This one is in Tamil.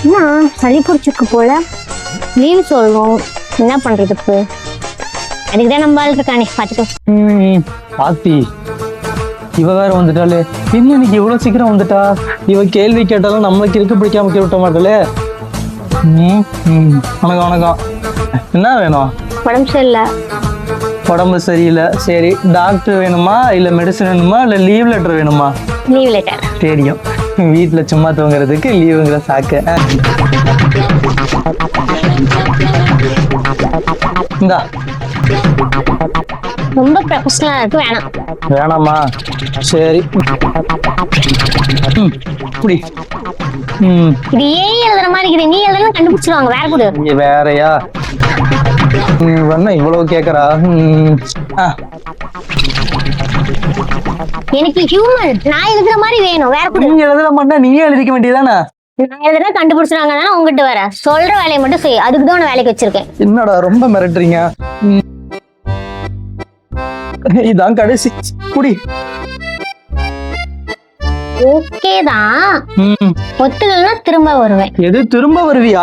என்ன சளி பிடிச்சிருக்கு போல, லீவ் சொல்றோம், என்ன பண்றது இப்போ? அதுக்குதான் நம்ம ஆள் இருக்கானே, பாத்துக்கோ. பாத்தி இவ வேற வந்துட்டாலே, என்ன இன்னைக்கு இவ்வளவு சீக்கிரம் வந்துட்டா? இவ கேள்வி கேட்டாலும் நம்மளுக்கு இருக்கு பிடிக்காம விட்ட மாட்டாளே. வணக்கம் வணக்கம். என்ன வேணும்? உடம்பு சரியில்லை. உடம்பு சரியில்லை, சரி. டாக்டர் வேணுமா இல்ல மெடிசன் வேணுமா இல்ல லீவ் லெட்டர் வேணுமா? Leave letter. தெரியும், வீட்டுல சும்மா தூங்குறதுக்கு லீவுங்கிற சாக்கு. இந்தா. ரொம்ப ப்ரொஃபஷனலா இருக்கு, வேணாம். வேணாமா? சரி. குடி. இது ஏன் எழுதுற மாதிரி இருக்குது? நீ எழுதுனா கண்டுபிடிச்சிருவாங்க, வேற கொடு. இங்க வேறயா? இவ்வளவு கேக்குறா? எனக்கு ஹியூமன், நான் எழுதுற மாதிரி வேணும், வேற கொடு. நீங்க எழுத மாட்டா நீயே எழுதிக்க வேண்டியதானே? நான் எழுதுனா கண்டுபிடிச்சிருவாங்க தானே உங்ககிட்ட வர. சொல்ற வேலையை மட்டும் செய், அதுக்கு தான் உன்னை வேலைக்கு வச்சிருக்கேன். என்னடா ரொம்ப மிரட்டுறீங்க? இதான் கடைசி. குடி. ஓகே தான், ஒத்துக்கலன்னா திரும்ப வருவேன். எது திரும்ப வருவியா?